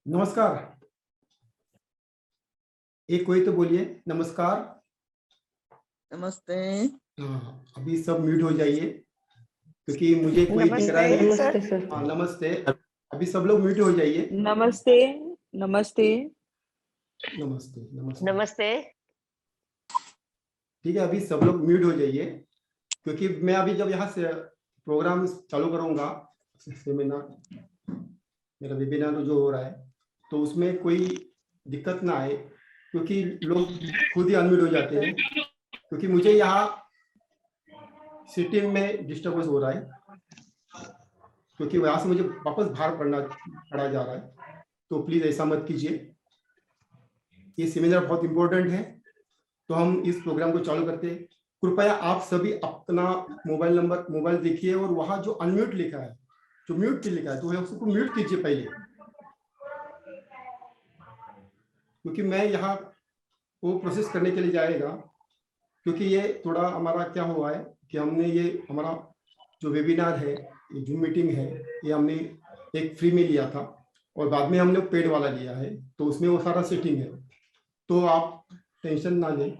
नमस्कार। एक कोई तो बोलिए नमस्कार। नमस्ते। हाँ, अभी सब म्यूट हो जाइए क्योंकि मुझे कोई दिख रहा नहीं। नमस्ते सर। हाँ, नमस्ते। अभी सब लोग म्यूट हो जाइए। नमस्ते। नमस्ते। नमस्ते नमस्ते। नमस्ते। ठीक है, अभी सब लोग म्यूट हो जाइए क्योंकि मैं अभी जब यहाँ से प्रोग्राम चालू करूँगा, सेमिनार मेरा वेबिनार जो हो रहा है, तो उसमें कोई दिक्कत ना आए क्योंकि लोग खुद ही अनम्यूट हो जाते हैं क्योंकि मुझे यहाँ सिटिंग में डिस्टर्बेंस हो रहा है क्योंकि वहां से मुझे वापस बाहर पड़ा जा रहा है। तो प्लीज ऐसा मत कीजिए। ये सेमिनार बहुत इंपॉर्टेंट है, तो हम इस प्रोग्राम को चालू करते हैं। कृपया आप सभी अपना मोबाइल देखिए और वहां जो अनम्यूट लिखा है, जो म्यूट पे लिखा है, तो उसको म्यूट कीजिए पहले, क्योंकि मैं यहाँ वो प्रोसेस करने के लिए जाएगा। क्योंकि ये थोड़ा हमारा क्या हुआ है कि हमने ये हमारा जो वेबिनार है, ये जूम मीटिंग है, ये हमने एक फ्री में लिया था और बाद में हमने पेड वाला लिया है, तो उसमें वो सारा सेटिंग है। तो आप टेंशन ना लें,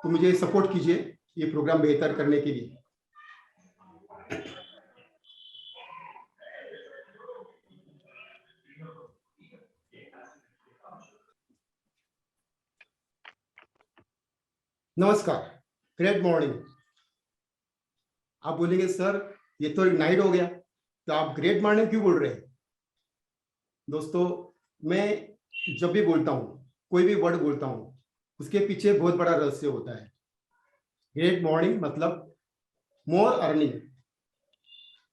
तो मुझे सपोर्ट कीजिए ये प्रोग्राम बेहतर करने के लिए। नमस्कार, ग्रेट मॉर्निंग। आप बोलेंगे सर ये तो नाइट हो गया, तो आप ग्रेट मॉर्निंग क्यों बोल रहे हैं? दोस्तों, मैं जब भी बोलता हूँ, कोई भी वर्ड बोलता हूँ, उसके पीछे बहुत बड़ा रहस्य होता है। ग्रेट मॉर्निंग मतलब मोर अर्निंग।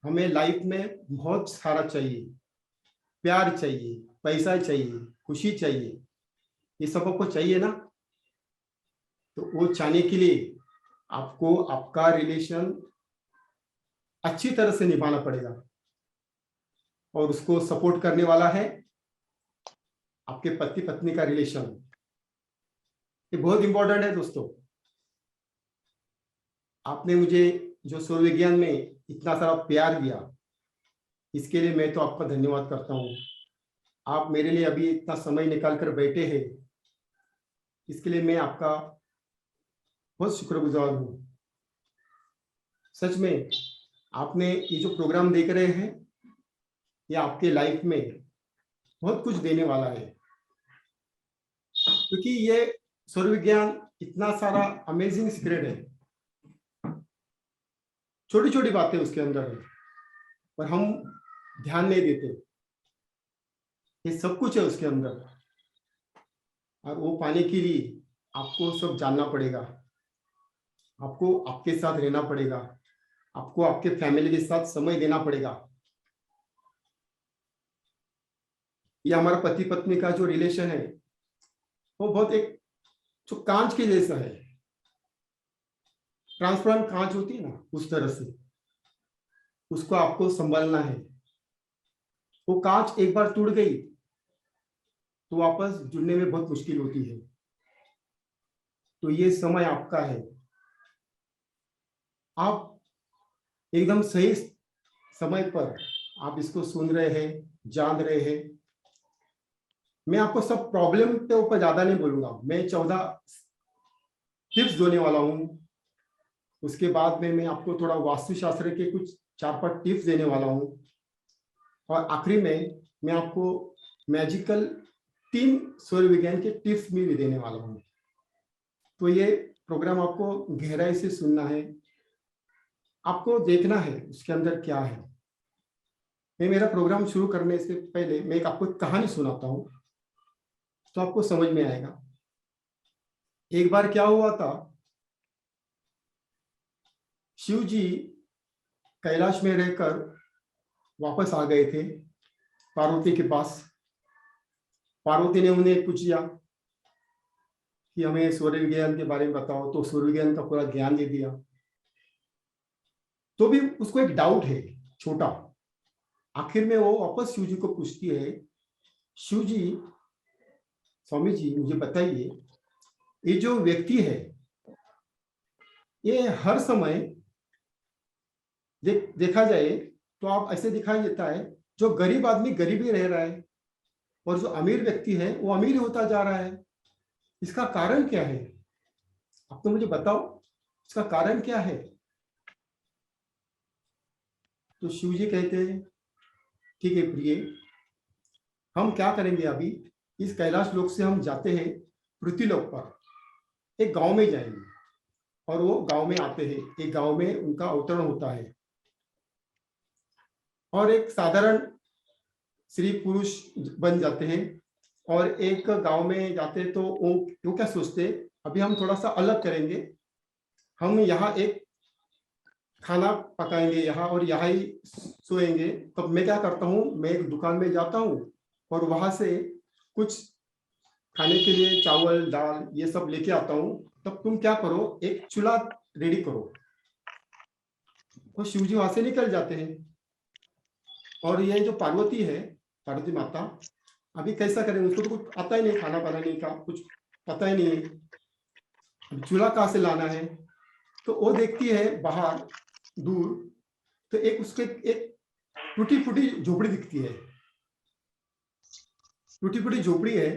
हमें लाइफ में बहुत सारा चाहिए, प्यार चाहिए, पैसा चाहिए, खुशी चाहिए, ये सब आपको चाहिए ना। तो वो चाहने के लिए आपको आपका रिलेशन अच्छी तरह से निभाना पड़ेगा और उसको सपोर्ट करने वाला है आपके पति पत्नी का रिलेशन। ये बहुत इंपॉर्टेंट है दोस्तों। आपने मुझे जो सौर विज्ञान में इतना सारा प्यार दिया, इसके लिए मैं तो आपका धन्यवाद करता हूँ। आप मेरे लिए अभी इतना समय निकाल कर बैठे हैं, इसके लिए मैं आपका बहुत शुक्रगुजार हूँ। सच में आपने ये जो प्रोग्राम देख रहे हैं, ये आपके लाइफ में बहुत कुछ देने वाला है, क्योंकि ये सौर विज्ञान इतना सारा अमेजिंग सीक्रेट है, छोटी छोटी बातें उसके अंदर है, पर हम ध्यान नहीं देते। ये सब कुछ है उसके अंदर, और वो पाने के लिए आपको सब जानना पड़ेगा, आपको आपके साथ रहना पड़ेगा, आपको आपके फैमिली के साथ समय देना पड़ेगा। ये हमारा पति पत्नी का जो रिलेशन है, वो बहुत एक जो कांच के जैसा है, ट्रांसपेरेंट कांच होती है ना, उस तरह से उसको आपको संभालना है। वो कांच एक बार टूट गई तो वापस जुड़ने में बहुत मुश्किल होती है। तो ये समय आपका है, आप एकदम सही समय पर आप इसको सुन रहे हैं, जान रहे हैं। मैं आपको सब प्रॉब्लम के ऊपर ज्यादा नहीं बोलूंगा, मैं 14 टिप्स देने वाला हूं। उसके बाद में मैं आपको थोड़ा वास्तुशास्त्र के कुछ 4-5 टिप्स देने वाला हूं, और आखिरी में मैं आपको मैजिकल 3 सौर विज्ञान के टिप्स भी देने वाला हूं। तो ये प्रोग्राम आपको गहराई से सुनना है, आपको देखना है उसके अंदर क्या है। मैं मेरा प्रोग्राम शुरू करने से पहले मैं आपको एक कहानी सुनाता हूं, तो आपको समझ में आएगा। एक बार क्या हुआ था, शिव जी कैलाश में रहकर वापस आ गए थे पार्वती के पास। पार्वती ने उन्हें पूछा कि हमें सूर्य विज्ञान के बारे में बताओ, तो सूर्य विज्ञान का पूरा ज्ञान दे दिया। तो भी उसको एक डाउट है छोटा। आखिर में वो वापस शिव जी को पूछती है, शिव जी, स्वामी जी मुझे बताइए, ये जो व्यक्ति है ये हर समय देखा जाए तो आप ऐसे दिखाई देता है, जो गरीब आदमी गरीब ही रह रहा है, और जो अमीर व्यक्ति है वो अमीर होता जा रहा है। इसका कारण क्या है? आप तो मुझे बताओ, इसका कारण क्या है? तो शिव जी कहते हैं, ठीक है प्रिय, हम क्या करेंगे अभी, इस कैलाश लोक से हम जाते हैं पृथ्वीलोक पर, एक गांव में जाएंगे। और वो गांव में आते हैं, एक गांव में उनका अवतरण होता है और एक साधारण स्त्री पुरुष बन जाते हैं। और एक गांव में जाते हैं तो वो क्या सोचते, अभी हम थोड़ा सा अलग करेंगे, हम यहाँ एक खाना पकाएंगे यहाँ और यहाँ ही सोएंगे। तो मैं क्या करता हूँ, मैं एक दुकान में जाता हूँ और वहां से कुछ खाने के लिए चावल दाल ये सब लेके आता हूँ। तब तुम क्या करो, एक चूल्हा रेडी करो। तो शिव जी वहां से निकल जाते हैं। और ये जो पार्वती है, पार्वती माता, अभी कैसा करेंगे, उसको तो कुछ आता ही नहीं, खाना बनाने का कुछ पता ही नहीं है, चूल्हा कहाँ से लाना है। तो वो देखती है बाहर दूर, तो एक उसके एक टूटी फूटी झोपड़ी दिखती है, टूटी फूटी झोपड़ी है।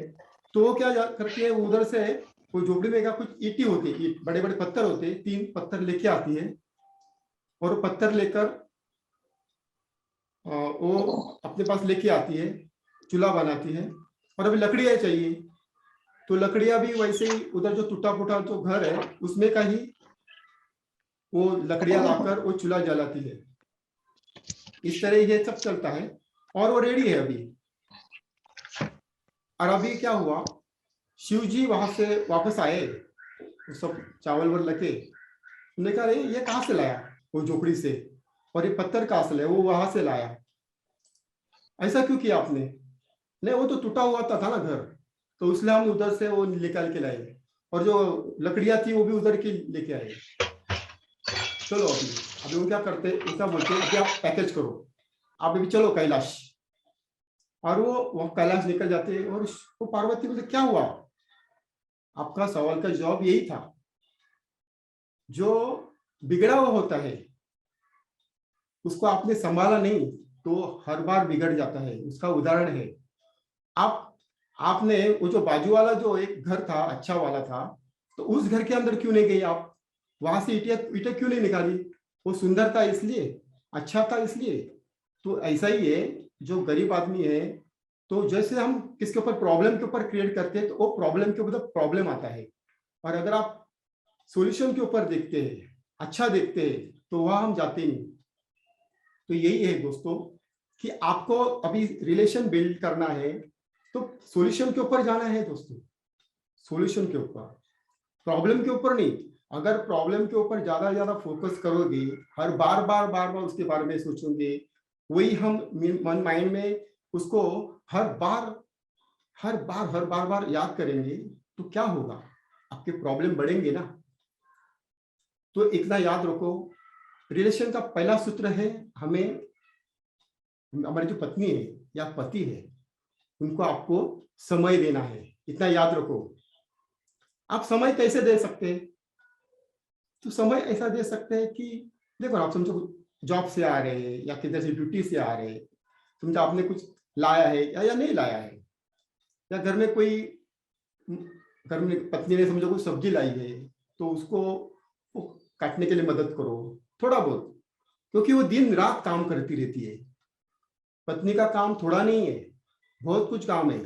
तो वो क्या करती है, उधर से वो झोपड़ी में क्या कुछ ईटी होती है, ईट बड़े बड़े पत्थर होते हैं, 3 पत्थर लेके आती है। और पत्थर लेकर वो अपने पास लेके आती है, चूल्हा बनाती है। और अभी लकड़ियां चाहिए, तो लकड़ियां भी वैसे ही उधर जो टूटा फूटा जो घर है उसमें का ही वो लकड़ियां लाकर वो चूल्हा जलाती है। इस तरह ये सब चलता है और वो रेडी है अभी। और अभी क्या हुआ, शिव जी वहां से वापस आए, वो सब चावल वावल लेके। उन्होंने कहा ये कहाँ से लाया, वो झोपड़ी से, और ये पत्थर कहाँ से लाया, वो वहां से लाया, ऐसा क्यों किया आपने? नहीं वो तो टूटा हुआ था ना घर, तो इसलिए हम उधर से वो निकाल के लाए, और जो लकड़ियां थी वो भी उधर की लेके आए। चलो अभी वो क्या करते, वो क्या बोलते, अभी आप पैकेज करो, आप अभी चलो कैलाश। और वो कैलाश निकल जाते हैं। और वो पार्वती बोलते क्या हुआ? आपका सवाल का जवाब यही था, जो बिगड़ा हुआ होता है उसको आपने संभाला नहीं तो हर बार बिगड़ जाता है। उसका उदाहरण है, आप आपने वो जो बाजू वाला जो एक घर था अच्छा वाला था, तो उस घर के अंदर क्यों नहीं गई आप? वहां से ईटे क्यों नहीं निकाली? वो सुंदर था इसलिए, अच्छा था इसलिए। तो ऐसा ही है, जो गरीब आदमी है, तो जैसे हम किसके ऊपर प्रॉब्लम के ऊपर क्रिएट करते हैं तो वो प्रॉब्लम के ऊपर प्रॉब्लम आता है। और अगर आप सॉल्यूशन के ऊपर देखते हैं, अच्छा देखते हैं, तो वहां हम जाते नहीं। तो यही है दोस्तों, कि आपको अभी रिलेशन बिल्ड करना है तो सॉल्यूशन के ऊपर जाना है दोस्तों, सॉल्यूशन के ऊपर, प्रॉब्लम के ऊपर नहीं। अगर प्रॉब्लम के ऊपर ज्यादा फोकस करोगे, हर बार बार उसके बारे में सोचोगे, वही हम मन माइंड में उसको हर बार याद करेंगे, तो क्या होगा, आपके प्रॉब्लम बढ़ेंगे ना। तो इतना याद रखो, रिलेशन का पहला सूत्र है, हमें हमारी जो पत्नी है या पति है उनको आपको समय देना है, इतना याद रखो। आप समय कैसे दे सकते हैं? तो समय ऐसा दे सकते हैं कि देखो, आप समझो जॉब से आ रहे हैं या किधर से ड्यूटी से आ रहे हैं, समझो आपने कुछ लाया है या नहीं लाया है, या घर में कोई, घर में पत्नी ने समझो कोई सब्जी लाई है, तो उसको वो काटने के लिए मदद करो थोड़ा बहुत, क्योंकि वो दिन रात काम करती रहती है। पत्नी का काम थोड़ा नहीं है, बहुत कुछ काम है।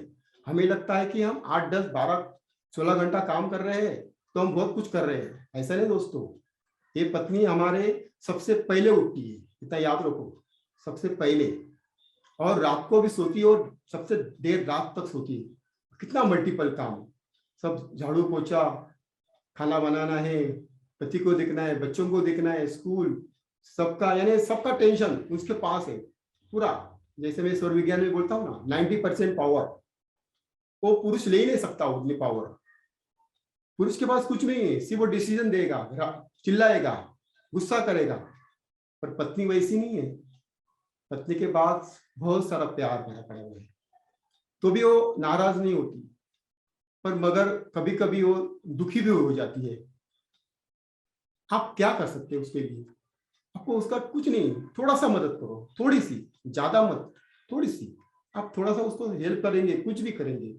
हमें लगता है कि हम 8 10 12 16 घंटा काम कर रहे हैं तो हम बहुत कुछ कर रहे हैं, ऐसा नहीं दोस्तों। ये पत्नी हमारे सबसे पहले उठती है, इतना याद रखो, सबसे पहले। और रात को भी सोती है और सबसे देर रात तक सोती है। कितना मल्टीपल काम, सब झाड़ू पोछा, खाना बनाना है, पति को देखना है, बच्चों को देखना है, स्कूल, सबका, यानी सबका टेंशन उसके पास है पूरा। जैसे मैं सौर विज्ञान में बोलता हूँ ना, 90% पावर वो पुरुष ले ही नहीं सकता, उतनी पावर पुरुष के पास कुछ नहीं है। सिर्फ वो डिसीजन देगा, चिल्लाएगा, गुस्सा करेगा। पर पत्नी वैसी नहीं है, पत्नी के बाद बहुत सारा प्यार भरा पड़ा हुआ है, तो भी वो नाराज नहीं होती, पर मगर कभी कभी वो दुखी भी हो जाती है। आप क्या कर सकते हैं उसके लिए? आपको उसका कुछ नहीं, थोड़ा सा मदद करो, थोड़ी सी, ज्यादा मत, थोड़ी सी। आप थोड़ा सा उसको हेल्प करेंगे, कुछ भी करेंगे,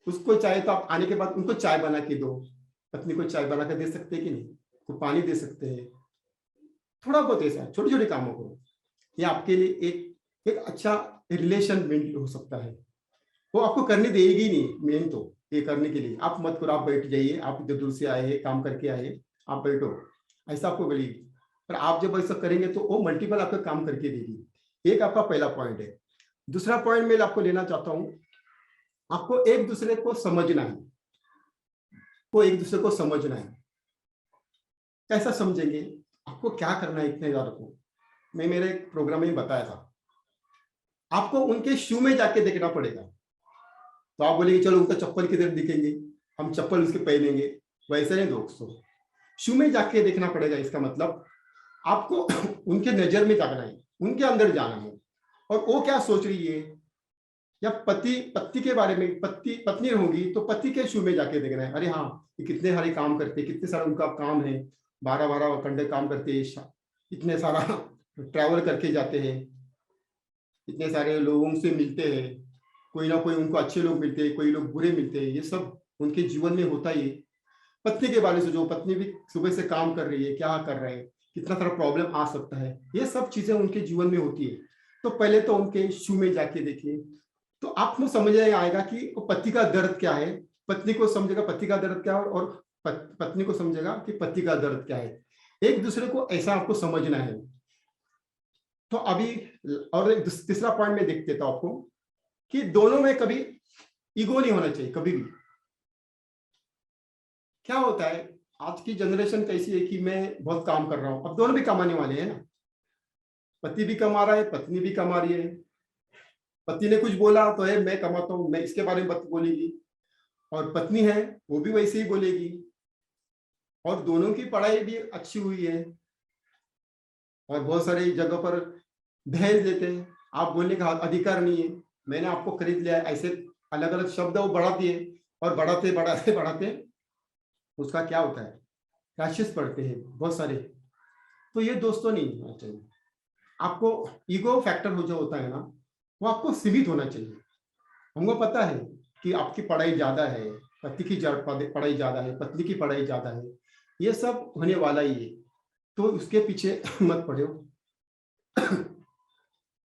उसको चाहे तो आप आने के बाद उनको चाय बना के दो, पत्नी को चाय बना के दे सकते हैं कि नहीं, को पानी दे सकते हैं, थोड़ा बहुत ऐसा छोटे छोटे कामों को, ये आपके लिए एक एक अच्छा रिलेशन बिल्ड हो सकता है। वो आपको करने देगी नहीं, मेन तो ये करने के लिए आप मत करो, आप बैठ जाइए, आप इधर दूर से आए हैं, काम करके आए हैं, आप बैठो, ऐसा आपको बोलेगी। पर आप जब ऐसा करेंगे तो वो मल्टीपल आपका काम करके देगी। एक आपका पहला पॉइंट है। दूसरा पॉइंट मैं आपको लेना चाहता हूं, आपको एक दूसरे को समझना है, को एक दूसरे को समझना है। कैसा समझेंगे, आपको क्या करना है इतने ज्यादा को, मैं मेरे प्रोग्राम में बताया था, आपको उनके शू में जाके देखना पड़ेगा। तो आप बोलेंगे चलो उनका चप्पल किधर दिखेंगे, हम चप्पल उसके पहनेंगे, वैसे नहीं दोस्तों, शू में जाके देखना पड़ेगा। इसका मतलब आपको उनके नजर में जाना है, उनके अंदर जाना है, और वो क्या सोच रही है, या पति के बारे में, पत्नी होगी तो पति के शू में जाके देखना है। अरे हाँ, ये कितने सारे काम करते, कितने सारा उनका काम है, 12-12 घंटे काम करते हैं, इतने सारा ट्रैवल करके जाते हैं, इतने सारे लोगों से मिलते हैं, कोई ना कोई उनको अच्छे लोग मिलते हैं, कोई लोग बुरे मिलते हैं, ये सब उनके जीवन में होता ही है। पत्नी के बारे में सोचो, पत्नी भी सुबह से काम कर रही है, क्या कर रहे हैं, कितना सारा प्रॉब्लम आ सकता है, ये सब चीजें उनके जीवन में होती है। तो पहले तो उनके शू में जाके देखिए, तो आपको समझ आएगा कि पति का दर्द क्या है, पत्नी को समझेगा पति का दर्द क्या है, और पत्नी को समझेगा कि पति का दर्द क्या है। एक दूसरे को ऐसा आपको समझना है। तो अभी और एक तीसरा पॉइंट में देख देता हूं आपको, कि दोनों में कभी ईगो नहीं होना चाहिए कभी भी। क्या होता है, आज की जनरेशन कैसी है कि मैं बहुत काम कर रहा हूं, अब दोनों भी कमाने वाले हैं ना, पति भी कमा रहा है, पत्नी भी कमा रही है। पति ने कुछ बोला तो है मैं कमाता हूं, मैं इसके बारे में बात बोलेगी, और पत्नी है वो भी वैसे ही बोलेगी, और दोनों की पढ़ाई भी अच्छी हुई है, और बहुत सारी जगह पर दहेज देते हैं, आप बोलने का अधिकार नहीं है, मैंने आपको खरीद लिया, ऐसे अलग अलग शब्द वो बढ़ाती है, और बढ़ाते बढ़ाते बढ़ाते उसका क्या होता है, रैशेस पड़ते हैं बहुत सारे। तो ये दोस्तों नहीं होना चाहिए। आपको ईगो फैक्टर हो जो होता है ना, वो आपको सीमित होना चाहिए। हमको पता है कि आपकी पढ़ाई ज्यादा है, पति की पढ़ाई ज्यादा है, पत्नी की पढ़ाई ज्यादा है, ये सब होने वाला ही है, तो उसके पीछे मत पड़ो।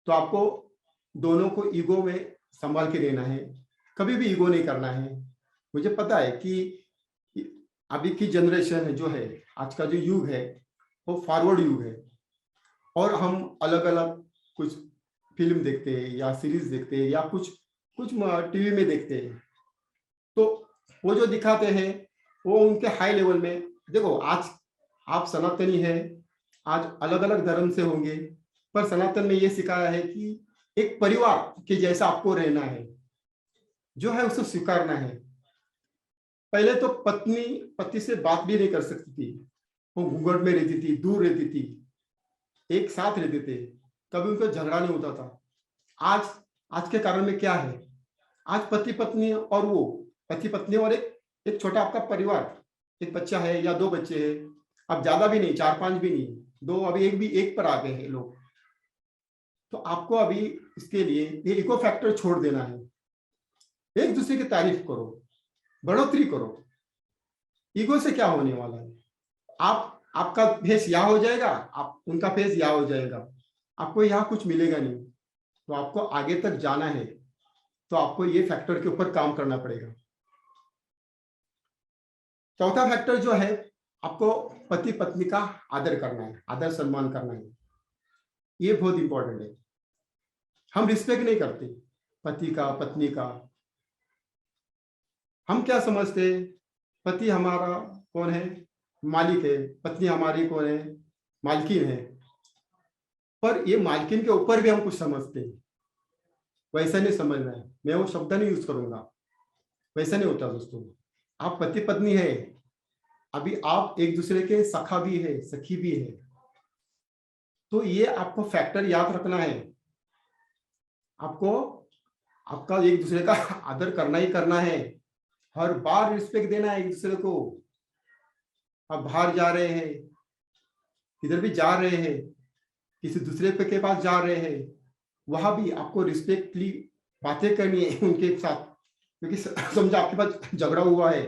तो आपको दोनों को ईगो में संभाल के रहना है, कभी भी ईगो नहीं करना है। मुझे पता है कि अभी की जनरेशन जो है, आज का जो युग है वो फॉरवर्ड युग है, और हम अलग अलग कुछ फिल्म देखते हैं या सीरीज देखते हैं या कुछ कुछ टीवी में देखते हैं, तो वो जो दिखाते हैं वो उनके हाई लेवल में। देखो आज आप सनातनी है, आज अलग अलग धर्म से होंगे, पर सनातन में ये सिखाया है कि एक परिवार के जैसा आपको रहना है, जो है उसको स्वीकारना है। पहले तो पत्नी पति से बात भी नहीं कर सकती थी, वो घूंघट में रहती थी, दूर रहती थी, एक साथ रहते थे, कभी उनका झगड़ा नहीं होता था। आज आज के कारण में क्या है, आज पति पत्नी और वो पति पत्नी और एक छोटा आपका परिवार, एक बच्चा है या 2 बच्चे हैं, अब ज्यादा भी नहीं, 4-5 भी नहीं, 2, अभी एक पर आ गए हैं लोग। तो आपको अभी इसके लिए ये इको फैक्टर छोड़ देना है, एक दूसरे की तारीफ करो, बढ़ोतरी करो। ईगो से क्या होने वाला है, आपका फेस यहाँ हो जाएगा, आप उनका फेस यहाँ हो जाएगा, आपको यहाँ कुछ मिलेगा नहीं। तो आपको आगे तक जाना है, तो आपको ये फैक्टर के ऊपर काम करना पड़ेगा। चौथा फैक्टर जो है, आपको पति पत्नी का आदर करना है, आदर सम्मान करना है, ये बहुत इंपॉर्टेंट है। हम रिस्पेक्ट नहीं करते पति का पत्नी का। हम क्या समझते हैं, पति हमारा कौन है, मालिक है, पत्नी हमारी कौन है, मालकिन है। पर ये मालकिन के ऊपर भी हम कुछ समझते हैं, वैसा नहीं समझना है, मैं वो शब्द नहीं यूज करूंगा, वैसा नहीं होता दोस्तों। आप पति पत्नी है, अभी आप एक दूसरे के सखा भी है, सखी भी है, तो ये आपको फैक्टर याद रखना है। आपको आपका एक दूसरे का आदर करना ही करना है, हर बार रिस्पेक्ट देना है एक दूसरे को। आप बाहर जा रहे हैं, किधर भी जा रहे हैं, किसी दूसरे के पास जा रहे हैं, वहां भी आपको रिस्पेक्टली बातें करनी है उनके साथ, क्योंकि समझा आपके पास झगड़ा हुआ है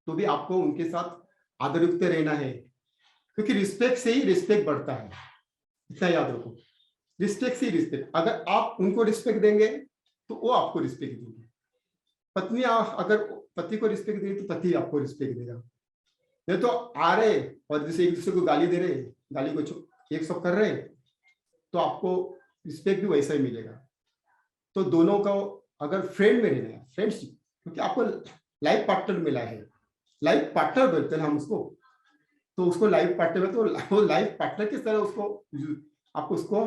तो भी आपको उनके साथ आदर युक्त रहना है, क्योंकि रिस्पेक्ट से ही रिस्पेक्ट बढ़ता है, इतना याद रखो। रिस्पेक्ट से ही रिस्पेक्ट, अगर आप उनको रिस्पेक्ट देंगे तो वो आपको रिस्पेक्ट देंगे। पत्नी अगर पति को रिस्पेक्ट देगी तो पति आपको रिस्पेक्ट देगा। नहीं तो आ रहे और जैसे एक दूसरे को गाली दे रहे, गाली को एक सब कर रहे, तो आपको रिस्पेक्ट भी वैसा ही मिलेगा। तो दोनों का अगर फ्रेंड में रहना है, फ्रेंडशिप, क्योंकि आपको लाइफ पार्टनर मिला है, लाइफ पार्टनर बोलते हैं हम उसको, तो उसको लाइफ पार्टनर में, तो वो लाइफ पार्टनर किस तरह उसको आपको उसको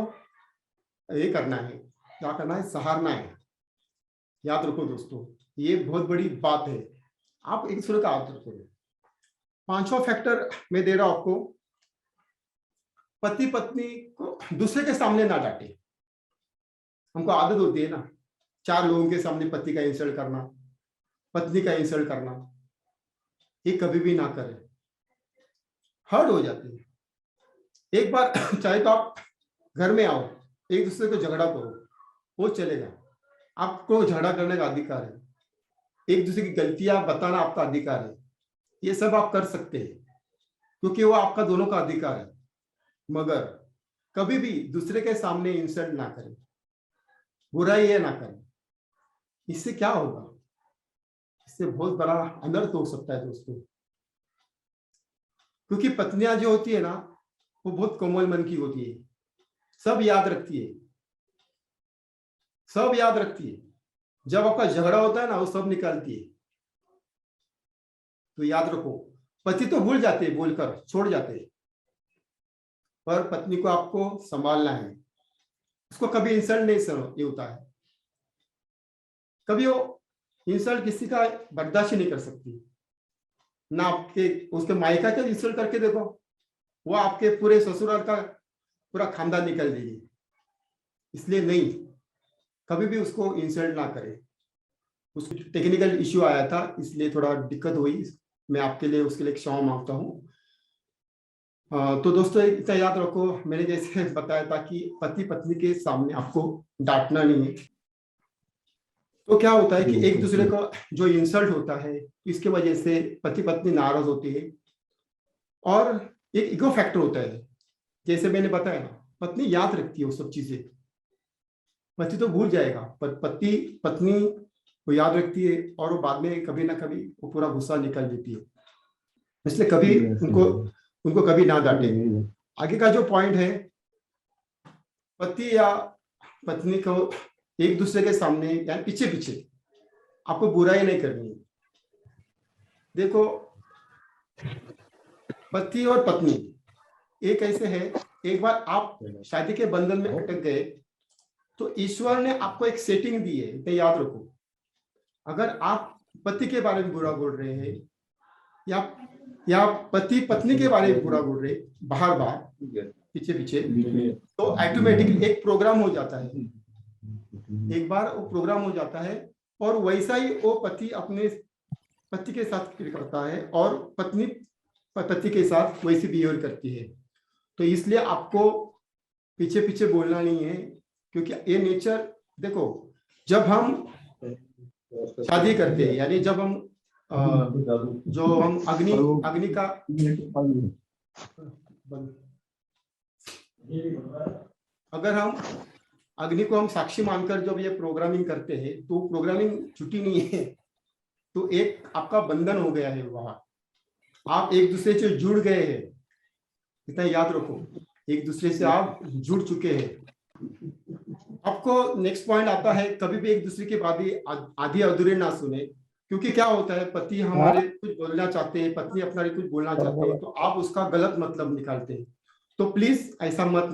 ये करना है, क्या करना है, सहारना है। याद रखो दोस्तों, ये बहुत बड़ी बात है, आप एक दूसरे का आदर करो। पांचवा फैक्टर मैं दे रहा हूं आपको, पति पत्नी को दूसरे के सामने ना डांटे। हमको आदत होती है ना, चार लोगों के सामने पति का इंसल्ट करना, पत्नी का इंसल्ट करना, ये कभी भी ना करें, हर्ट हो जाती है। एक बार चाहे तो आप घर में आओ, एक दूसरे को झगड़ा करो, वो चलेगा, आपको झगड़ा करने का अधिकार है, एक दूसरे की गलतियां बताना आपका अधिकार है, ये सब आप कर सकते हैं, क्योंकि वो आपका दोनों का अधिकार है। मगर कभी भी दूसरे के सामने इंसल्ट ना करें, बुराई ये ना करें। इससे क्या होगा, इससे बहुत बड़ा अनर्थ हो सकता है दोस्तों। क्योंकि पत्नियां जो होती है ना, वो बहुत कोमल मन की होती है, सब याद रखती है, सब याद रखती है। जब आपका झगड़ा होता है ना, वो सब निकालती है। तो याद रखो, पति तो भूल जाते हैं, बोलकर छोड़ जाते हैं, पर पत्नी को आपको संभालना है, उसको कभी इंसल्ट नहीं सहन ये होता है, कभी वो इंसल्ट किसी का बर्दाश्त नहीं कर सकती ना। आपके उसके मायका के इंसल्ट करके देखो, वो आपके पूरे ससुराल का पूरा खानदान निकल देगी। इसलिए नहीं, कभी भी उसको इंसल्ट ना करें। उसको टेक्निकल इश्यू आया था, इसलिए थोड़ा दिक्कत हुई, मैं आपके लिए उसके लिए क्षमा मांगता हूँ। तो दोस्तों इतना याद रखो, मैंने जैसे बताया था कि पति पत्नी के सामने आपको डांटना नहीं है। तो क्या होता है कि एक दूसरे को जो इंसल्ट होता है, इसके वजह से पति पत्नी नाराज होती है, और एक ईगो फैक्टर होता है। जैसे मैंने बताया ना, पत्नी याद रखती है वो सब चीजें, पति तो भूल जाएगा, पर पत्नी वो याद रखती है, और वो बाद में कभी ना कभी वो पूरा गुस्सा निकल देती है। इसलिए कभी उनको कभी ना डांटे। आगे का जो पॉइंट है, पति या पत्नी को एक दूसरे के सामने या पीछे पीछे आपको बुराई नहीं करनी है। देखो, पति और पत्नी एक ऐसे है, एक बार आप शादी के बंधन में अटक गए तो ईश्वर ने आपको एक सेटिंग दी है, इतना याद रखो। अगर आप पति के बारे में बुरा बोल रहे हैं या पति पत्नी के बारे में बुरा बोल रहे बाहर पीछे पीछे, तो ऑटोमेटिकली एक प्रोग्राम हो जाता है, एक बार वो प्रोग्राम हो जाता है, और वैसा ही वो पति अपने पति के साथ करता है, और पत्नी पति के साथ वैसी बिहेव करती है। तो इसलिए आपको पीछे पीछे बोलना नहीं है, क्योंकि ये नेचर, देखो जब हम शादी करते हैं, यानी जब हम जो हम अग्नि का अगर हम अग्नि को हम साक्षी मानकर जब ये प्रोग्रामिंग करते हैं, तो प्रोग्रामिंग छुट्टी नहीं है, तो एक आपका बंधन हो गया है, वहां आप एक दूसरे से जुड़ गए हैं, इतना याद रखो, एक दूसरे से आप जुड़ चुके हैं। आपको नेक्स्ट पॉइंट आता है, कभी भी एक दूसरे की बातें आधी अधूरे ना सुने, क्योंकि क्या होता है, पति हमारे कुछ बोलना चाहते हैं, पत्नी अपना कुछ बोलना चाहते हैं, तो आप उसका गलत मतलब निकालते हैं। तो प्लीज ऐसा मत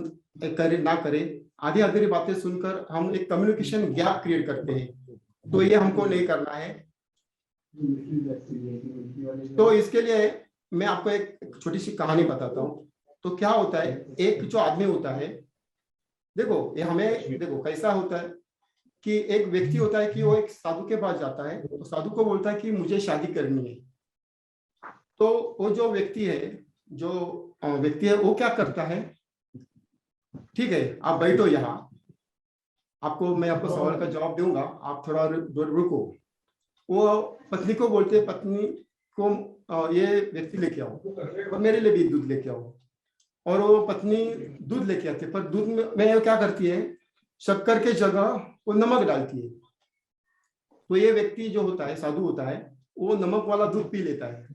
करे, ना करें। आधी अधूरी बातें सुनकर हम एक कम्युनिकेशन गैप क्रिएट करते हैं, तो ये हमको नहीं करना है। तो इसके लिए मैं आपको एक छोटी सी कहानी बताता हूँ। तो क्या होता है, एक जो आदमी होता है, देखो ये हमें देखो कैसा होता है कि एक व्यक्ति होता है कि वो एक साधु के पास जाता है, तो साधु को बोलता है कि मुझे शादी करनी है। तो वो जो व्यक्ति है वो क्या करता है, ठीक है आप बैठो यहाँ, मैं आपको सवाल का जवाब दूंगा, आप थोड़ा रुको। वो पत्नी को बोलते हैं, पत्नी को ये व्यक्ति लेके आओ और मेरे लिए भी दूध लेके आओ। और वो पत्नी दूध लेके आती है, पर दूध में वो क्या करती है, शक्कर के जगह वो नमक डालती है। तो ये व्यक्ति जो होता है, साधु होता है, वो नमक वाला दूध पी लेता है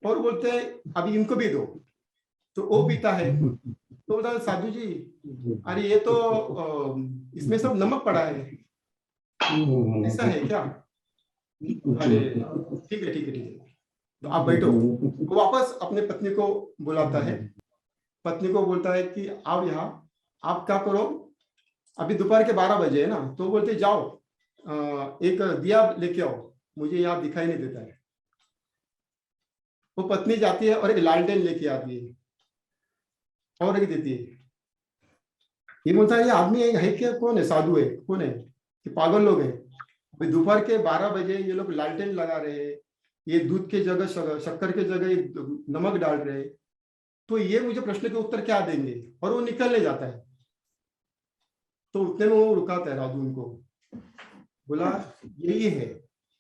और बोलते हैं अभी इनको भी दो। तो वो पीता है, तो बोलता है साधु जी, अरे ये तो इसमें सब नमक पड़ा है, ऐसा है क्या? अरे ठीक है ठीक है ठीक है, तो आप बैठो। वो वापस अपने पत्नी को बुलाता है, पत्नी को बोलता है कि आप यहाँ, आप क्या करो, अभी दोपहर के 12 बजे है ना, तो बोलते जाओ एक दिया लेके आओ, मुझे यहाँ दिखाई नहीं देता है। वो पत्नी जाती है और एक लालटेन लेके आती है और एक देती है। ये बोलता है ये आदमी है क्या, कौन है, साधु है, कौन है, कि पागल लोग हैं, दोपहर के 12 बजे ये लोग लालटेन लगा रहे हैं, ये दूध के जगह शक्कर के जगह नमक डाल रहे हैं, तो ये मुझे प्रश्न के उत्तर क्या देंगे? और वो निकलने जाता है। तो उतने में वो रुकाता है राधु उनको, बोला यही है,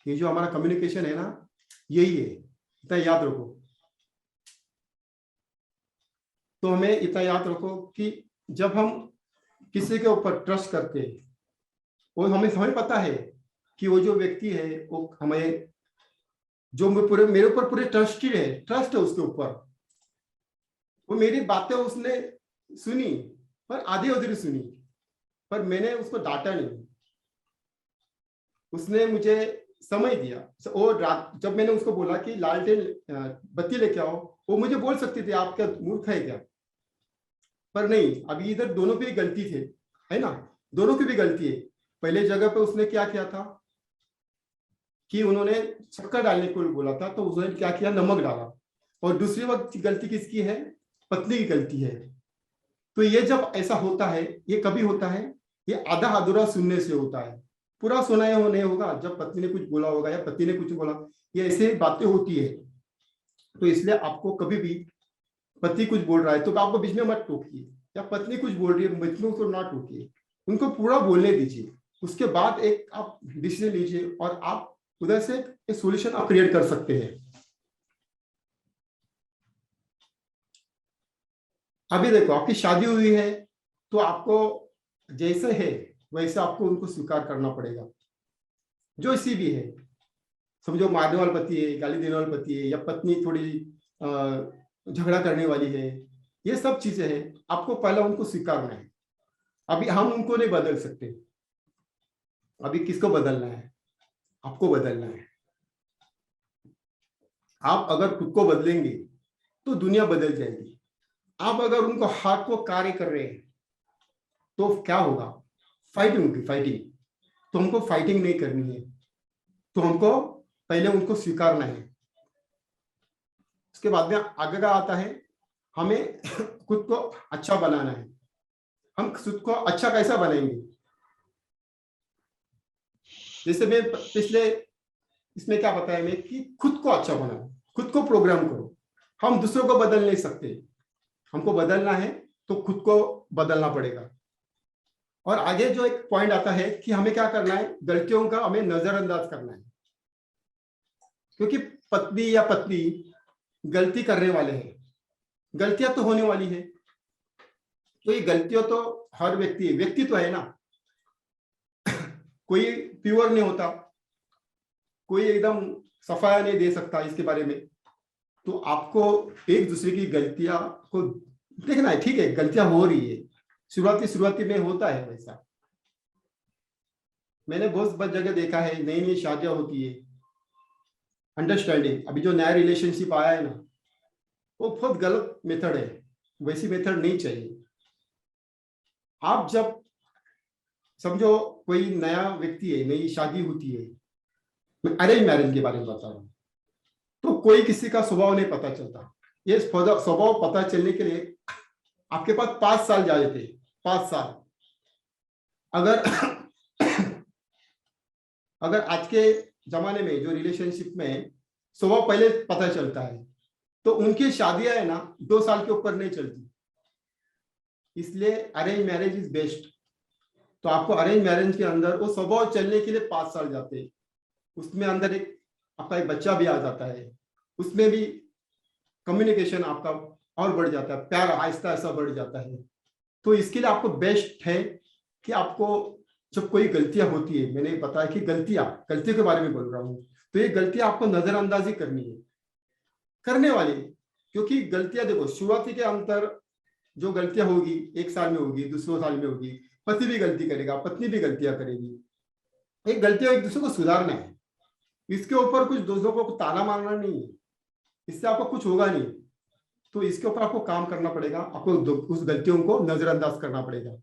ये जो हमारा कम्युनिकेशन है ना, यही है, इतना याद रखो। तो हमें इतना याद रखो कि जब हम किसी के ऊपर ट्रस्ट करते हैं, वो हमें पता है कि वो जो व्यक्ति है वो हमें, जो मेरे ऊपर पूरे ट्रस्ट है उसके ऊपर, वो मेरी बातें उसने सुनी पर आधी अधूरी सुनी, पर मैंने उसको डांटा नहीं, उसने मुझे समय दिया। और जब मैंने उसको बोला कि लालटेन बत्ती लेके आओ, वो मुझे बोल सकती थी आप क्या मूर्ख है क्या, पर नहीं, अभी इधर दोनों पे गलती थे, है ना, दोनों की भी गलती है। पहले जगह पे उसने क्या किया था कि उन्होंने शक्कर डालने को बोला था, तो उसने क्या किया, नमक डाला। और दूसरी वक्त गलती किसकी है, पत्नी की गलती है। तो ये जब ऐसा होता है, ये कभी होता है, ये आधा अधूरा सुनने से होता है, पूरा सुना नहीं होगा। जब पत्नी ने कुछ बोला होगा या पति ने कुछ बोला, ये ऐसे बातें होती है। तो इसलिए आपको कभी भी पति कुछ बोल रहा है तो आपको बीच में मत टोकिए, या पत्नी कुछ बोल रही है बीच में उसको ना टोकिए, उनको पूरा बोलने दीजिए। उसके बाद एक आप डिसीजन लीजिए और आप उधर से एक सॉल्यूशन आप क्रिएट कर सकते हैं। अभी देखो, आपकी शादी हुई है, तो आपको जैसे है वैसे आपको उनको स्वीकार करना पड़ेगा। जो इसी भी है, समझो मारने वाला पति है, गाली देने वाला पति है, या पत्नी थोड़ी झगड़ा करने वाली है, ये सब चीजें हैं, आपको पहले उनको स्वीकारना है। अभी हम उनको नहीं बदल सकते, अभी किसको बदलना है, आपको बदलना है। आप अगर खुद को बदलेंगे तो दुनिया बदल जाएगी। आप अगर उनको हाथ को कार्य कर रहे हैं तो क्या होगा, फाइटिंग होगी, फाइटिंग। तो हमको फाइटिंग नहीं करनी है, तो हमको पहले उनको स्वीकारना है। उसके बाद में आगे का आता है, हमें खुद को अच्छा बनाना है। हम खुद को अच्छा कैसा बनाएंगे, जैसे मैं पिछले इसमें क्या बताया मैं कि खुद को अच्छा बनाओ, खुद को प्रोग्राम करो। हम दूसरों को बदल नहीं सकते, हमको बदलना है तो खुद को बदलना पड़ेगा। और आगे जो एक पॉइंट आता है कि हमें क्या करना है, गलतियों का हमें नजरअंदाज करना है, क्योंकि पत्नी या पत्नी गलती करने वाले हैं, गलतियां तो होने वाली है। तो ये गलतियां तो हर व्यक्ति तो है ना, कोई प्योर नहीं होता, कोई एकदम सफाया नहीं दे सकता इसके बारे में। तो आपको एक दूसरे की गलतियां को देखना है। ठीक है, गलतियां हो रही है, शुरुआती में होता है वैसा। मैंने बहुत जगह देखा है, नई नई शादियां होती है, अंडरस्टैंडिंग, अभी जो नया रिलेशनशिप आया है ना, वो बहुत गलत मेथड है, वैसी मेथड नहीं चाहिए। आप जब समझो कोई नया व्यक्ति है, नई शादी होती है, मैं अरेंज मैरिज के बारे में बता रहा हूँ, तो कोई किसी का स्वभाव नहीं पता चलता। ये स्वभाव पता चलने के लिए आपके पास 5 साल जाए थे, 5 साल। अगर आज के जमाने में जो रिलेशनशिप में स्वभाव पहले पता चलता है, तो उनकी शादियां है ना 2 साल के ऊपर नहीं चलती। इसलिए अरेंज मैरिज इज बेस्ट। तो आपको अरेंज मैरिज के अंदर वो स्वभाव चलने के लिए 5 साल जाते हैं, उसमें अंदर एक आपका एक बच्चा भी आ जाता है, उसमें भी कम्युनिकेशन आपका और बढ़ जाता है, प्यार आहिस्ता आहिस्ता बढ़ जाता है। तो इसके लिए आपको बेस्ट है कि आपको जब कोई गलतियां होती है, मैंने बताया कि गलतियों के बारे में बोल रहा हूँ, तो ये गलतियां आपको नजरअंदाजी करनी है, करने वाली, क्योंकि गलतियां देखो शुरुआती के अंतर जो गलतियां होगी 1 साल में होगी, दूसरे साल में होगी, पति भी गलती करेगा, पत्नी भी गलतियां करेगी, एक गलतियां एक दूसरे को सुधारना है, इसके ऊपर कुछ दूसरों को ताना मारना नहीं है, इससे आपको कुछ होगा नहीं, तो इसके ऊपर आपको काम करना पड़ेगा, आपको उस गलतियों को नजरअंदाज करना पड़ेगा।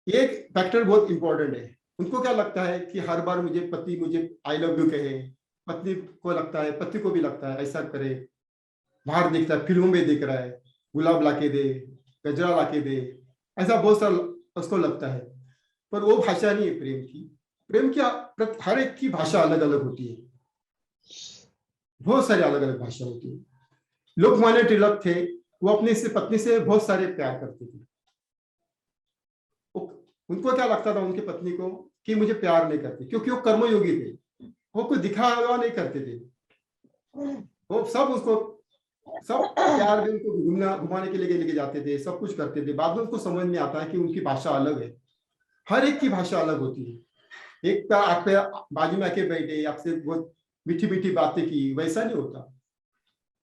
एक फैक्टर बहुत इंपॉर्टेंट है, उनको क्या लगता है कि हर बार पति मुझे आई लव यू कहे, पत्नी को लगता है, पति को भी लगता है ऐसा करे, बाहर देखता है, फिल्मों में देख रहा है, गुलाब लाके दे, गजरा लाके दे, ऐसा बहुत सारा उसको लगता है, पर वो भाषा नहीं है प्रेम की। प्रेम की हर एक की भाषा अलग अलग होती है, बहुत सारी अलग अलग भाषा होती है। लोकमान्य तिलक थे, वो अपनी से पत्नी से बहुत सारे प्यार करते थे, उनको क्या लगता था उनकी पत्नी को कि मुझे प्यार नहीं करती, क्योंकि वो कर्मयोगी थे, वो कोई दिखावा नहीं करते थे, वो सब प्यार में उनको घुमाने के लिए लेके जाते थे, सब कुछ करते थे। बाद में उनको समझ में आता है कि उनकी भाषा अलग है, हर एक की भाषा अलग होती है। एक आप बाजू में आके बैठे, आपसे बहुत मीठी मीठी बातें की, वैसा नहीं होता,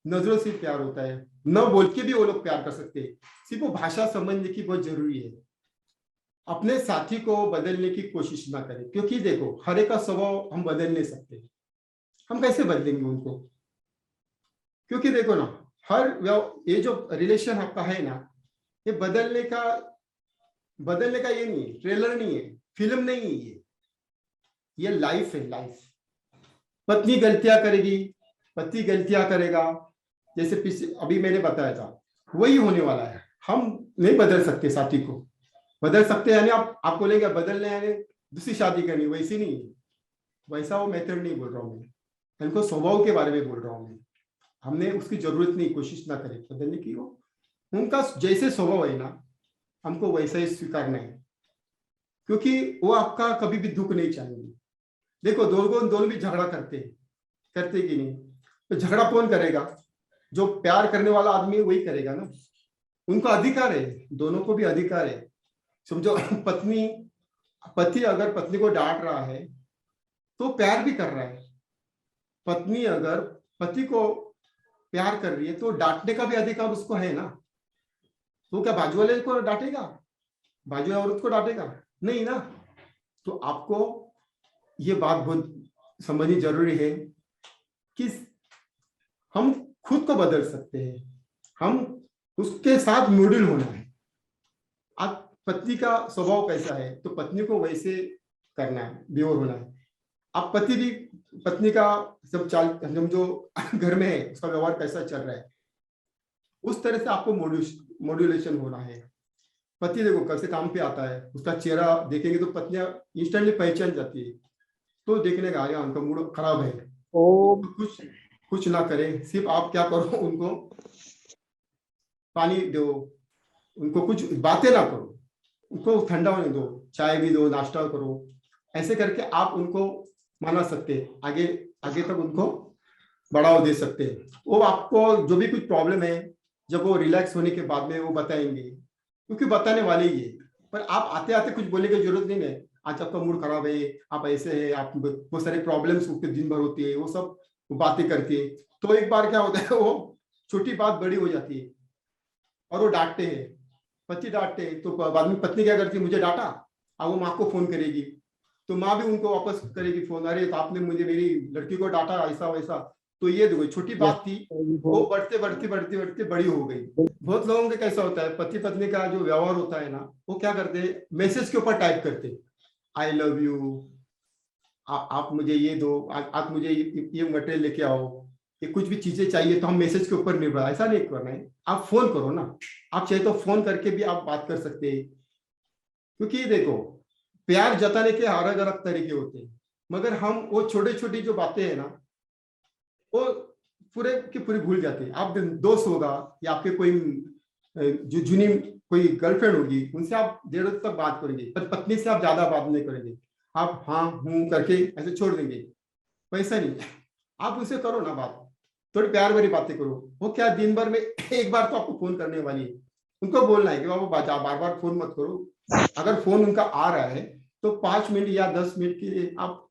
नजरों से प्यार होता है, न बोल के भी वो लोग प्यार कर सकते हैं, सिर्फ वो भाषा समझने की बहुत जरूरी है। अपने साथी को बदलने की कोशिश ना करें, क्योंकि देखो हर एक का स्वभाव हम बदल नहीं सकते, हम कैसे बदलेंगे उनको, क्योंकि देखो ना ये जो रिलेशन आपका है ना, ये बदलने का ये नहीं है, ट्रेलर नहीं है, फिल्म नहीं है, ये लाइफ है, लाइफ। पत्नी गलतियां करेगी, पति गलतियां करेगा, जैसे पीछे अभी मैंने बताया था वही होने वाला है। हम नहीं बदल सकते, साथी को बदल सकते हैं, यानी आप बोलेंगे बदलने यानी दूसरी शादी करनी, वैसी नहीं है, वैसा वो मेथड नहीं बोल रहा हूँ मैं, इनको स्वभाव के बारे में बोल रहा हूँ मैं। हमने उसकी जरूरत नहीं, कोशिश ना करें बदलने की, वो उनका जैसे स्वभाव है ना, हमको वैसा ही स्वीकारना है, क्योंकि वो आपका कभी भी दुख नहीं चाहेंगे। देखो दोनों भी झगड़ा करते कि नहीं, तो झगड़ा कौन करेगा, जो प्यार करने वाला आदमी वही करेगा ना, उनको अधिकार है, दोनों को भी अधिकार है। समझो पति अगर पत्नी को डांट रहा है तो प्यार भी कर रहा है, पत्नी अगर पति को प्यार कर रही है तो डांटने का भी अधिकार उसको है ना, तो क्या बाजू वाले को डांटेगा, बाजू वाले औरत को डांटेगा नहीं ना। तो आपको ये बात बहुत समझनी जरूरी है कि हम खुद को बदल सकते हैं, हम उसके साथ मिडिल होना है। आप पत्नी का स्वभाव कैसा है तो पत्नी को वैसे करना है, बिहेव होना है। आप पति भी पत्नी का सब चाल जो घर में है उसका व्यवहार कैसा चल रहा है, उस तरह से आपको मॉड्यूलेशन होना है। पति देखो कब से काम पे आता है, उसका चेहरा देखेंगे तो पत्नियां इंस्टेंटली पहचान जाती है, तो देखने का आया उनका मूड खराब है, तो कुछ ना करें, सिर्फ आप क्या करो, उनको पानी दो, उनको कुछ बातें ना करो, उनको ठंडा होने दो, चाय भी दो, नाश्ता करो, ऐसे करके आप उनको मना सकते हैं, आगे तक उनको बढ़ावा दे सकते हैं। वो आपको जो भी कुछ प्रॉब्लम है जब वो रिलैक्स होने के बाद में वो बताएंगे, क्योंकि बताने वाले ही है, पर आप आते आते कुछ बोलने की जरूरत नहीं है, आज आपका मूड खराब है, आप ऐसे है, आप बहुत सारे प्रॉब्लम्स दिन भर होती है, वो सब बातें करके, तो एक बार क्या होता है, वो छोटी बात बड़ी हो जाती है और वो डांटते हैं, पति डांटते हैं, तो बाद में पत्नी क्या करती है, मुझे डांटा, अब वो माँ को फोन करेगी, तो माँ भी उनको वापस करेगी फोन, अरे तो आपने मुझे मेरी लड़की को डांटा ऐसा वैसा। तो ये देखो छोटी बात थी, वो बढ़ते बड़ी हो गई। बहुत लोगों का कैसा होता है, पति पत्नी का जो व्यवहार होता है ना, वो क्या करते हैं, मैसेज के ऊपर टाइप करते, आई लव यू, आप मुझे ये दो, आप मुझे ये मटेरियल लेके आओ, ये कुछ भी चीजें चाहिए तो हम मैसेज के ऊपर निर्भर, ऐसा नहीं करना है, आप फोन करो ना, आप चाहे तो फोन करके भी आप बात कर सकते हैं। क्योंकि देखो प्यार जताने के अलग अलग तरीके होते हैं, मगर हम वो छोटी छोटी जो बातें हैं ना, वो पूरे की पूरी भूल जाते हैं। आप दोस्त होगा या आपके कोई जो जुनी कोई गर्लफ्रेंड होगी, उनसे आप देर रात तक बात करेंगे, पर पत्नी से आप ज्यादा बात नहीं करेंगे, आप हाँ हूँ करके ऐसे छोड़ देंगे। वैसा नहीं, आप उनसे करो ना बात, थोड़ी प्यार भरी बातें करो। वो क्या दिन भर में एक बार तो आपको फोन करने वाली है, उनको बोलना है कि बाबा बार बार फोन मत करो। अगर फोन उनका आ रहा है तो 5 मिनट या 10 मिनट के लिए आप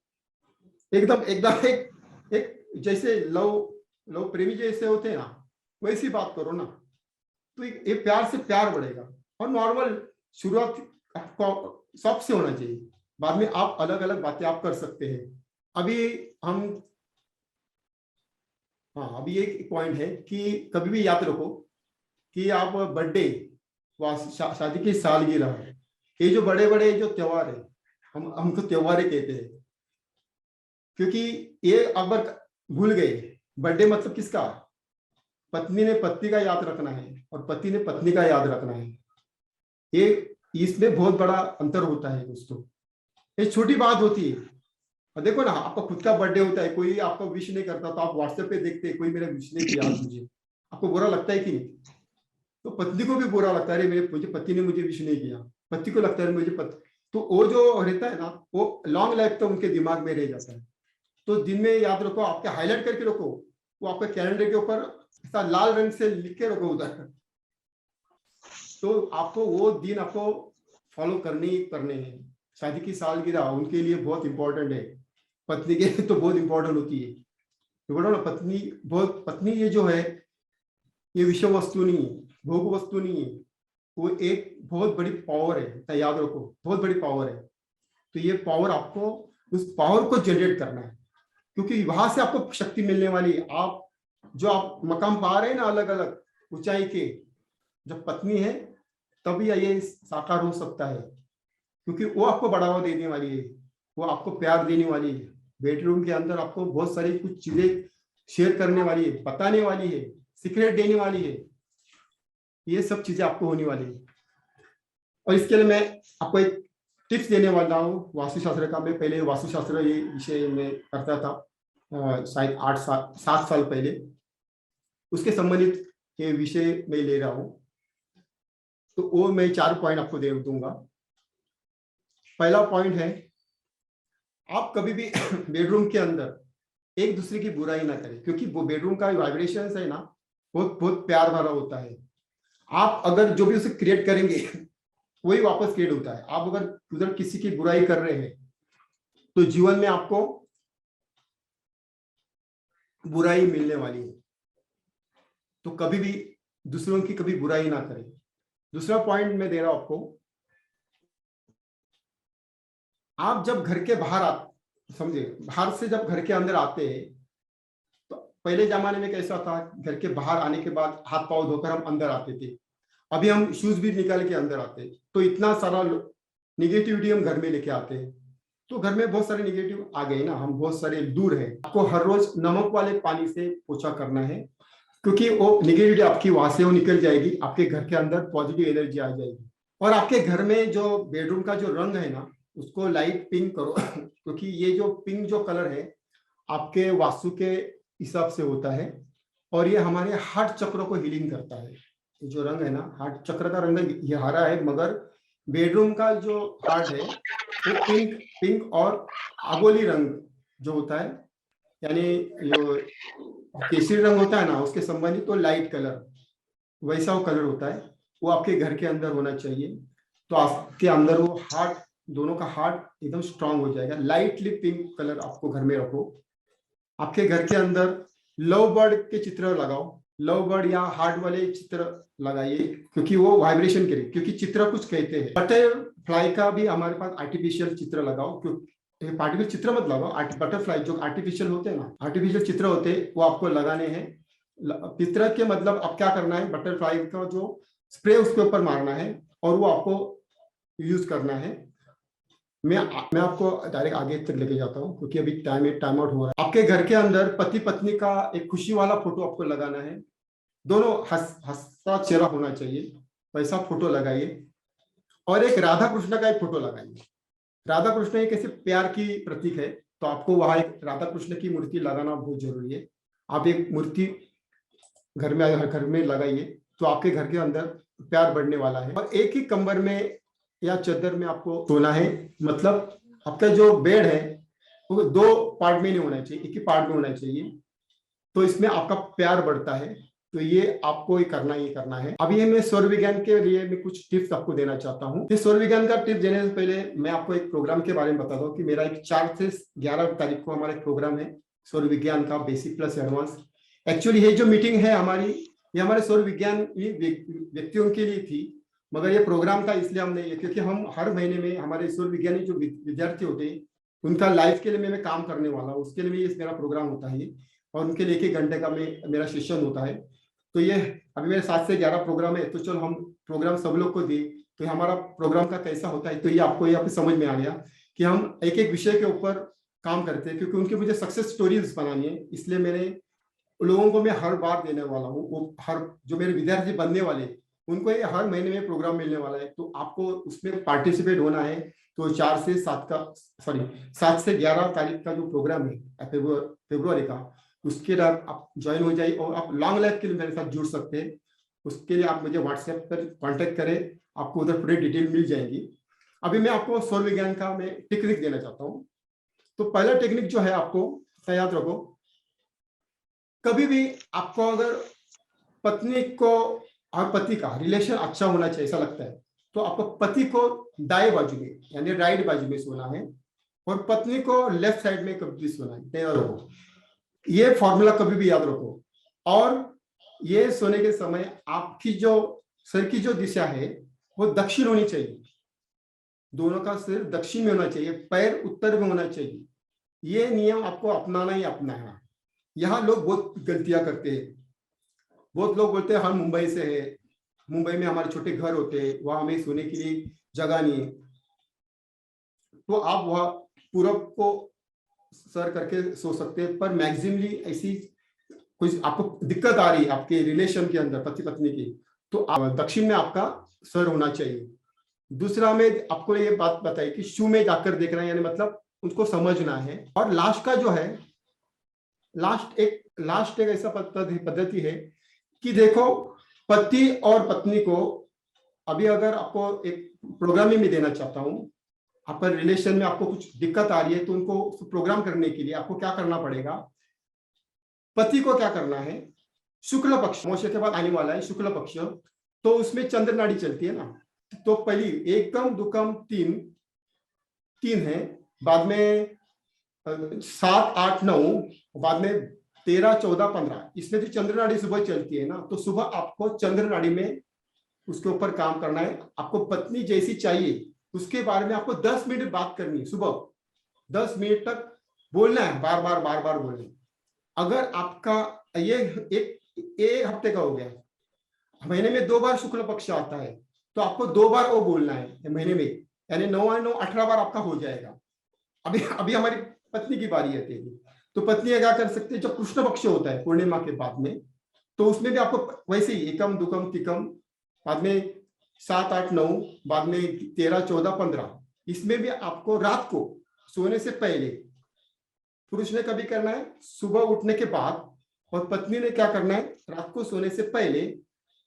एकदम एकदम एक जैसे लव लव प्रेमी जैसे होते हैं ना, वैसी बात करो ना, तो ये प्यार से प्यार बढ़ेगा। और नॉर्मल शुरुआत आपको सबसे होना चाहिए, बाद में आप अलग अलग बातें आप कर सकते हैं। अभी हम हाँ, अभी एक पॉइंट है कि कभी भी याद रखो कि आप बर्थडे, शादी की सालगिरह, ये जो बड़े बड़े जो त्योहार है, हमको त्योहार ही कहते हैं, क्योंकि ये अगर भूल गए, बर्थडे मतलब किसका, पत्नी ने पति का याद रखना है और पति ने पत्नी का याद रखना है। ये इसमें बहुत बड़ा अंतर होता है दोस्तों, ये छोटी बात होती है। और देखो ना, आपका खुद का बर्थडे होता है, कोई आपका विश नहीं करता तो आप व्हाट्सएप पे देखते हैं कोई मेरा विश नहीं किया आज मुझे, आपको बुरा लगता है कि नहीं? तो पत्नी को भी बुरा लगता है, अरे मुझे पति ने मुझे विश नहीं किया, पति को लगता है मुझे पति, तो वो जो रहता है ना, वो लॉन्ग लाइफ तक उनके दिमाग में रह जाता है। तो दिन में याद रखो, आपके हाईलाइट करके रखो, वो आपके कैलेंडर के ऊपर ऐसा लाल रंग से लिख के रखो उधर, तो आपको वो दिन आपको फॉलो करने हैं। शादी की सालगिरह उनके लिए बहुत इंपॉर्टेंट है, पत्नी के लिए तो बहुत इंपॉर्टेंट होती है। तो बोलो ना, पत्नी ये जो है, ये विषय वस्तु नहीं है, भोग वस्तु नहीं है, वो एक बहुत बड़ी पावर है, याद रखो, बहुत बड़ी पावर है। तो ये पावर, आपको उस पावर को जनरेट करना है, क्योंकि वहां से आपको शक्ति मिलने वाली है। आप जो आप मकाम पा रहे हैं ना अलग अलग ऊंचाई के, जब पत्नी है तभी ये साकार हो सकता है, क्योंकि वो आपको बढ़ावा देने वाली है, वो आपको प्यार देने वाली है, बेडरूम के अंदर आपको बहुत सारी कुछ चीजें शेयर करने वाली है, बताने वाली है, सीक्रेट देने वाली है, ये सब चीजें आपको होने वाली है। और इसके लिए मैं आपको एक टिप्स देने वाला हूँ वास्तुशास्त्र का। मैं पहले वास्तुशास्त्र ये विषय में करता था, शायद 7 साल पहले, उसके संबंधित ये विषय में ले रहा हूँ। तो वो मैं 4 पॉइंट आपको दे दूंगा। पहला पॉइंट है, आप कभी भी बेडरूम के अंदर एक दूसरे की बुराई ना करें, क्योंकि वो बेडरूम का वाइब्रेशन है ना, बहुत बहुत प्यार भरा होता है। आप अगर जो भी उसे क्रिएट करेंगे वही वापस क्रिएट होता है। आप अगर उधर किसी की बुराई कर रहे हैं तो जीवन में आपको बुराई मिलने वाली है। तो कभी भी दूसरों की कभी बुराई ना करें। दूसरा पॉइंट मैं दे रहा हूं आपको, आप जब घर के बाहर समझे, बाहर से जब घर के अंदर आते हैं, तो पहले जमाने में कैसा था, घर के बाहर आने के बाद हाथ पांव धोकर हम अंदर आते थे। अभी हम शूज भी निकाल के अंदर आते हैं, तो इतना सारा निगेटिविटी हम घर में लेके आते हैं। तो घर में बहुत सारे निगेटिव आ गए ना, हम बहुत सारे दूर हैं। आपको हर रोज नमक वाले पानी से पोछा करना है, क्योंकि वो निगेटिविटी आपकी वहां से वो निकल जाएगी, आपके घर के अंदर पॉजिटिव एनर्जी आ जाएगी। और आपके घर में जो बेडरूम का जो रंग है ना, उसको लाइट पिंक करो क्योंकि ये जो पिंक जो कलर है आपके वास्तु के हिसाब से होता है, और ये हमारे हार्ट चक्र को हीलिंग करता है। ये जो रंग है ना, हार्ट चक्र का रंग ये हरा है, मगर बेडरूम का जो हार्ट है वो पिंक और आगोली रंग जो होता है, यानी जो केसरी रंग होता है ना, उसके संबंधित तो लाइट कलर वैसा वो कलर होता है, वो आपके घर के अंदर होना चाहिए। तो आपके अंदर वो हार्ट, दोनों का हार्ट एकदम स्ट्रांग हो जाएगा। लाइटली पिंक कलर आपको घर में रखो। आपके घर के अंदर लव बर्ड के चित्र लगाओ, लव बर्ड या हार्ट वाले चित्र लगाइए, क्योंकि वो वाइब्रेशन करे, क्योंकि चित्र कुछ कहते हैं। बटरफ्लाई का भी हमारे पास आर्टिफिशियल चित्र लगाओ, क्योंकि आर्टिफिशियल चित्र मत लगाओ, बटरफ्लाई जो आर्टिफिशियल होते हैं ना, आर्टिफिशियल चित्र होते हैं, वो आपको लगाने हैं। चित्र के मतलब अब क्या करना है, बटरफ्लाई का जो स्प्रे उसके ऊपर मारना है और वो आपको यूज करना है। मैं आपको डायरेक्ट आगे तक लेके जाता हूँ, क्योंकि अभी टाइम आउट हो रहा है। आपके घर के अंदर पति पत्नी का एक खुशी वाला फोटो आपको लगाना है, दोनों हंसता चेहरा होना चाहिए, वैसा फोटो लगाइए। और एक राधा कृष्ण का एक फोटो लगाइए। राधा कृष्ण एक ऐसे प्यार की प्रतीक है, तो आपको वहां एक राधा कृष्ण की मूर्ति लगाना बहुत जरूरी है। आप एक मूर्ति घर में लगाइए, तो आपके घर के अंदर प्यार बढ़ने वाला है। और एक ही कंबल में या चादर में आपको सोना है, मतलब आपका जो बेड है वो 2 पार्ट में नहीं होना चाहिए, एक ही पार्ट में होना चाहिए। तो इसमें आपका प्यार बढ़ता है। तो ये आपको ये करना है। अभी मैं सौर विज्ञान के लिए मैं कुछ टिप्स आपको देना चाहता हूँ। इस सौर विज्ञान का टिप्स देने से पहले मैं आपको एक प्रोग्राम के बारे में बता दूं कि मेरा एक 4 से 11 तारीख को हमारा एक प्रोग्राम है सौर विज्ञान का, बेसिक प्लस एडवांस। एक्चुअली ये जो मीटिंग है हमारी, ये हमारे सौर विज्ञान व्यक्तियों के लिए थी, मगर ये प्रोग्राम था इसलिए हमने, क्योंकि हम हर महीने में हमारे सौर विज्ञानी जो विद्यार्थी होते हैं उनका लाइफ के लिए मैं काम करने वाला हूँ, उसके लिए भी मेरा प्रोग्राम होता है और उनके लिए 1 घंटे का मेरा सेशन होता है। तो ये अभी मेरे 7 से 11 प्रोग्राम है। तो चलो हम प्रोग्राम सब लोग को दी, तो हमारा प्रोग्राम का कैसा होता है, तो ये आपको समझ में आ गया कि हम एक एक विषय के ऊपर काम करते हैं, क्योंकि उनकी मुझे सक्सेस स्टोरीज बनानी है। इसलिए मैंने लोगों को मैं हर बार देने वाला हूँ, वो हर जो मेरे विद्यार्थी बनने वाले उनको ये हर महीने में प्रोग्राम मिलने वाला है। तो आपको उसमें पार्टिसिपेट होना है। तो 7 से 11 तारीख का जो प्रोग्राम है फरवरी का, उसके लिए आप ज्वाइन हो जाइए और आप लॉन्ग लाइफ के लिए मेरे साथ जुड़ सकते हैं। उसके लिए आप मुझे व्हाट्सएप पर कांटेक्ट करें, आपको उधर पूरी डिटेल मिल जाएगी। अभी मैं आपको सौर विज्ञान का मैं टेक्निक देना चाहता हूँ। तो पहला टेक्निक जो है आपको याद रखो, कभी भी आपको अगर पत्नी को और पति का रिलेशन अच्छा होना चाहिए ऐसा लगता है, तो आपको पति को दाएं बाजू में यानी राइट बाजू में सोना है और पत्नी को लेफ्ट साइड में कभी सोना है। याद रखो, ये फॉर्मूला कभी भी याद रखो। और ये सोने के समय आपकी जो सिर की जो दिशा है वो दक्षिण होनी चाहिए, दोनों का सिर दक्षिण में होना चाहिए, पैर उत्तर में होना चाहिए। ये नियम आपको अपनाना ही अपनाना है। यहाँ लोग बहुत गलतियां करते हैं। बहुत लोग बोलते हैं हम मुंबई से है, मुंबई में हमारे छोटे घर होते हैं, वहां हमें सोने के लिए जगह नहीं है, तो आप वहां पूरब को सर करके सो सकते हैं। पर मैक्सिमली ऐसी कुछ आपको दिक्कत आ रही है आपके रिलेशन के अंदर पति पत्नी की, तो दक्षिण में आपका सर होना चाहिए। दूसरा में आपको ये बात बताई कि शू में जाकर देखना है, यानी मतलब उनको समझना है। और लास्ट का जो है, लास्ट एक ऐसा पद्धति है कि देखो, पति और पत्नी को अभी अगर आपको एक प्रोग्राम में देना चाहता हूं, आपका रिलेशन में आपको कुछ दिक्कत आ रही है, तो उनको प्रोग्राम करने के लिए आपको क्या करना पड़ेगा, पति को क्या करना है, शुक्ल पक्ष अमावस्या के बाद आने वाला है शुक्ल पक्ष, तो उसमें चंद्र नाड़ी चलती है ना, तो पहली एकम दुकम तीन है, बाद में 7 8 9, बाद में 13 14 15, इसमें जो चंद्र नाड़ी सुबह चलती है ना, तो सुबह आपको चंद्र नाड़ी में उसके ऊपर काम करना है। आपको पत्नी जैसी चाहिए उसके बारे में आपको 10 मिनट बात करनी है, सुबह 10 मिनट तक बोलना है, बार बार बोलना है। अगर आपका ये एक हफ्ते का हो गया, महीने में 2 बार शुक्ल पक्ष आता है, तो आपको 2 बार वो बोलना है महीने में, यानी 9 9 18 बार आपका हो जाएगा। अभी हमारी पत्नी की बारी आती है, तो पत्नी क्या कर सकते हैं, जब कृष्ण पक्ष होता है पूर्णिमा के बाद में, तो उसमें भी आपको वैसे ही एकम दुकम तिकम, बाद में 7 8 9, बाद में 13 14 15, इसमें भी आपको रात को सोने से पहले पुरुष ने कभी करना है सुबह उठने के बाद, और पत्नी ने क्या करना है रात को सोने से पहले।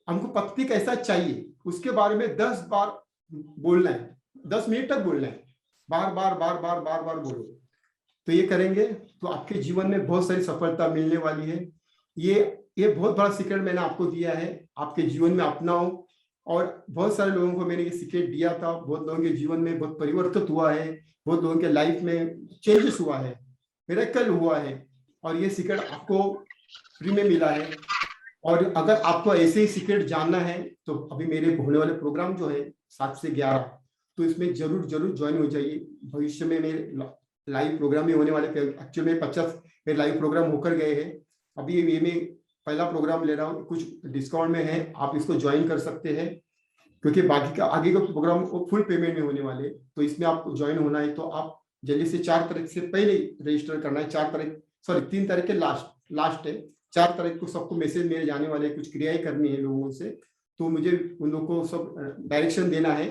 हमको पत्नी कैसा चाहिए उसके बारे में 10 बार बोलना है, 10 मिनट तक बोलना है, बार बोलो। तो ये करेंगे तो आपके जीवन में बहुत सारी सफलता मिलने वाली है। ये बहुत बड़ा सीक्रेट मैंने आपको दिया है, आपके जीवन में अपनाओ। और बहुत सारे लोगों को मैंने ये सीक्रेट दिया था, बहुत लोगों के जीवन में बहुत परिवर्तन हुआ है, बहुत लोगों के लाइफ में चेंजेस हुआ है, मिरेकल हुआ है, और ये सीक्रेट आपको फ्री में मिला है। और अगर आपको ऐसे ही सीक्रेट जानना है तो अभी मेरे होने वाले प्रोग्राम जो है 7 से 11, तो इसमें जरूर ज्वाइन हो जाइए। भविष्य में मेरे लाइव प्रोग्राम भी होने वाले, एक्चुअली में 50 मेरे लाइव प्रोग्राम होकर गए हैं। अभी ये मैं पहला प्रोग्राम ले रहा हूँ, कुछ डिस्काउंट में है, आप इसको ज्वाइन कर सकते हैं, क्योंकि बाकी का आगे का प्रोग्राम फुल पेमेंट में होने वाले। तो इसमें आपको ज्वाइन होना है तो आप जल्दी से 4 तारीख से पहले रजिस्टर करना है। 3 तारीख के लास्ट है, 4 तारीख को सबको मैसेज मेरे जाने वाले, कुछ क्रियाएं करनी है लोगों से, तो मुझे उन लोगों को सब डायरेक्शन देना है,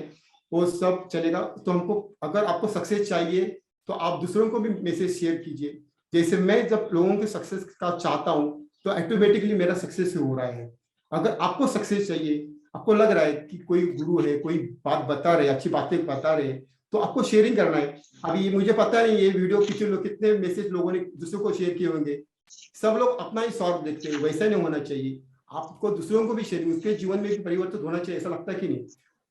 वो सब चलेगा। तो हमको अगर आपको सक्सेस चाहिए तो आप दूसरों को भी मैसेज शेयर कीजिए। जैसे मैं जब लोगों के सक्सेस का चाहता हूँ तो ऑटोमेटिकली मेरा सक्सेस हो रहा है। अगर आपको सक्सेस चाहिए, आपको लग रहा है कि कोई गुरु है, कोई बात बता रहे, अच्छी बातें बता रहे, तो आपको शेयरिंग करना है। अभी मुझे पता नहीं ये वीडियो कितने मैसेज लोगों ने दूसरों को शेयर किए होंगे। सब लोग अपना ही स्वार्थ देखते हैं, वैसा नहीं होना चाहिए। आपको दूसरों को भी शेयरिंग, उसके जीवन में भी परिवर्तन होना चाहिए, ऐसा लगता है कि नहीं?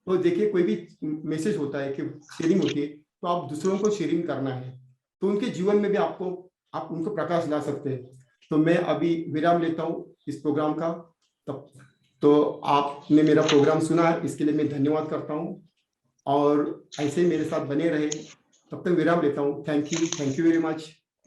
तो देखिए, कोई भी मैसेज होता है कि शेयरिंग होती है, तो आप दूसरों को शेयरिंग करना है, तो उनके जीवन में भी आप उनको प्रकाश ला सकते हैं। तो मैं अभी विराम लेता हूँ इस प्रोग्राम का। तब तो आपने मेरा प्रोग्राम सुना है, इसके लिए मैं धन्यवाद करता हूँ, और ऐसे ही मेरे साथ बने रहे। तब तक विराम लेता हूँ। Thank you very much.